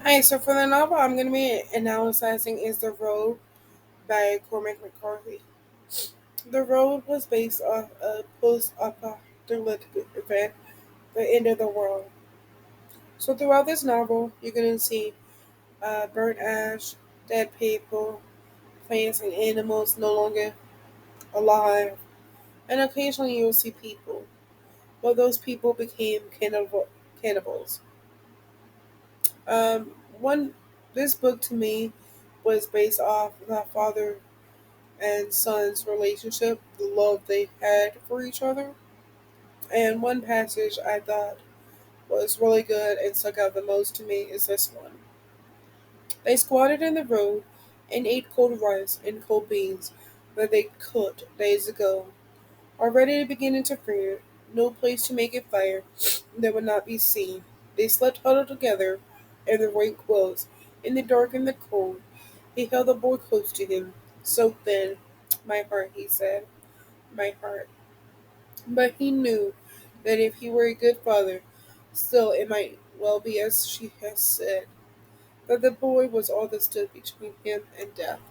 Hi, so for the novel I'm going to be analyzing is The Road by Cormac McCarthy. The Road was based off a post-apocalyptic event, the end of the world. So throughout this novel, you're going to see burnt ash, dead people, plants and animals no longer alive, and occasionally you'll see people. But those people became cannibals. One, this book to me was based off the father and son's relationship, the love they had for each other. And one passage I thought was really good and stuck out the most to me is this one. They squatted in the road and ate cold rice and cold beans that they cooked days ago, already beginning to fear no place to make a fire that would not be seen. They slept huddled together in their white clothes, in the dark and the cold. He held the boy close to him. So thin, my heart, he said, my heart. But he knew that if he were a good father, still it might well be as she has said, that the boy was all that stood between him and death.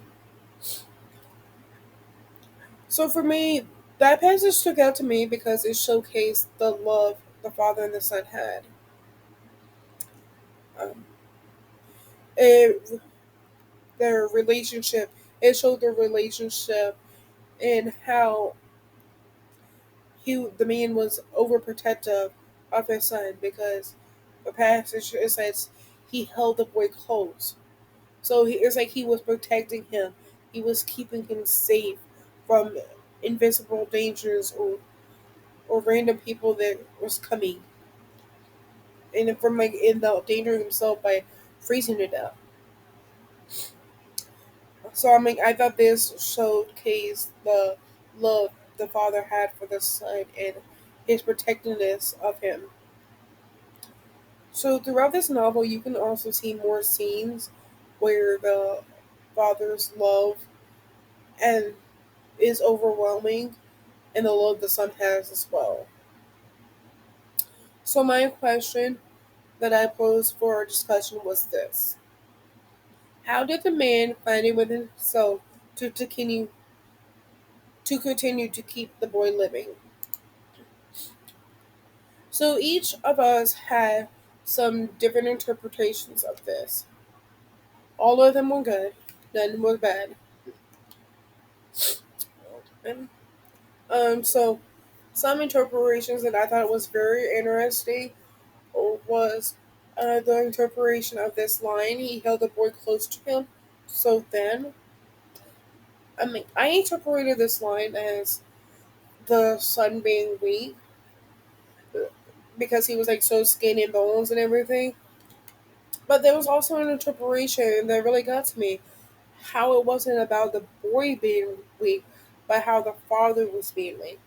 So for me, that passage stuck out to me because it showcased the love the father and the son had. Um, it, their relationship, it showed their relationship and how the man was overprotective of his son because the passage it says he held the boy close. So it's like he was protecting him. He was keeping him safe from invisible dangers or random people that was coming, and from like in the danger himself by freezing to death. So I mean, I thought this showcased the love the father had for the son and his protectiveness of him. So throughout this novel, you can also see more scenes where the father's love and is overwhelming, and the love the son has as well. So my question that I posed for our discussion was this: how did the man find it within himself to continue to keep the boy living? So each of us had some different interpretations of this. All of them were good, none were bad. And so some interpretations that I thought was very interesting was the interpretation of this line. He held the boy close to him, so thin. I mean, I interpreted this line as the son being weak because he was like so skin and bones and everything. But there was also an interpretation that really got to me how it wasn't about the boy being weak, but how the father was being weak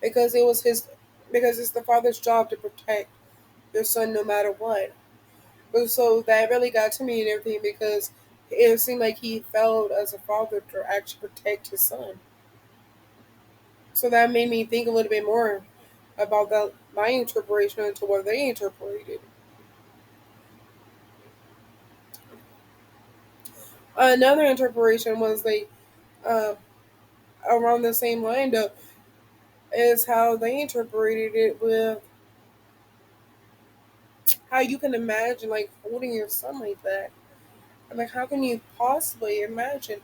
because it was his because it's the father's job to protect their son no matter what. But so that really got to me and everything because it seemed like he failed as a father to actually protect his son. So that made me think a little bit more about my interpretation into what they interpreted. Another interpretation was like uh, around the same line though, is how they interpreted it with how you can imagine like holding your son like that. I'm like, how can you possibly imagine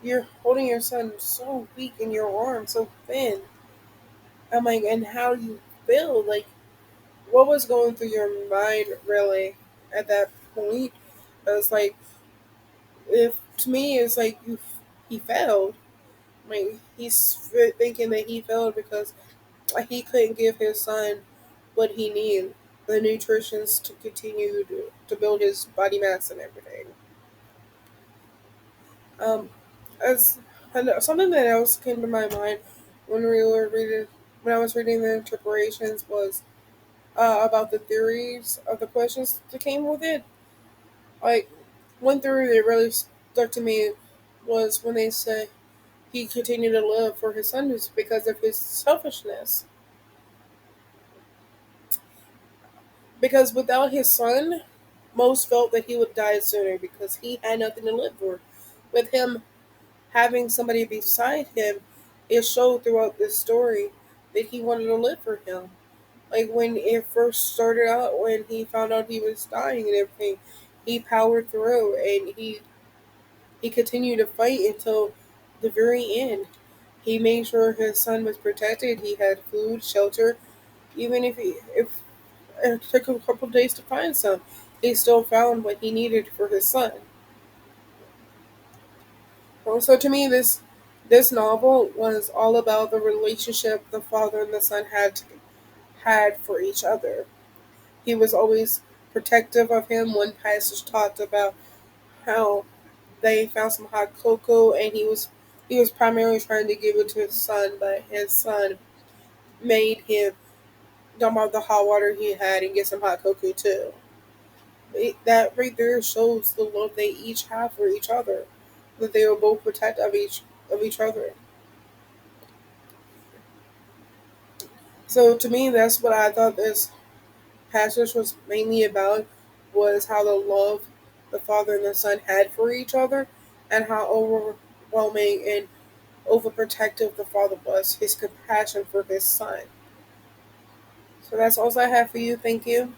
you're holding your son so weak in your arms, so thin? I'm like, and how you feel? Like, what was going through your mind really at that point? It's like, if to me, it's like he failed. Like he's thinking that he failed because he couldn't give his son what he needed, the nutritions to continue to build his body mass and everything. Um, as and something that else came to my mind when we were reading when I was reading the interpretations was about the theories of the questions that came with it. Like one theory that really stuck to me was when they said he continued to live for his son just because of his selfishness. Because without his son, most felt that he would die sooner because he had nothing to live for. With him having somebody beside him, it showed throughout this story that he wanted to live for him. Like when it first started out, when he found out he was dying and everything, he powered through and he continued to fight until the very end. He made sure his son was protected. He had food, shelter, even if it took a couple days to find some, he still found what he needed for his son. So to me, this novel was all about the relationship the father and the son had for each other. He was always protective of him. One passage talked about how they found some hot cocoa and he was primarily trying to give it to his son, but his son made him dump out the hot water he had and get some hot cocoa too. That right there shows the love they each have for each other, that they will both protect of each other. So to me, that's what I thought this passage was mainly about, was how the love the father and the son had for each other, and how overwhelming and overprotective the father was, his compassion for his son. So that's all I have for you. Thank you.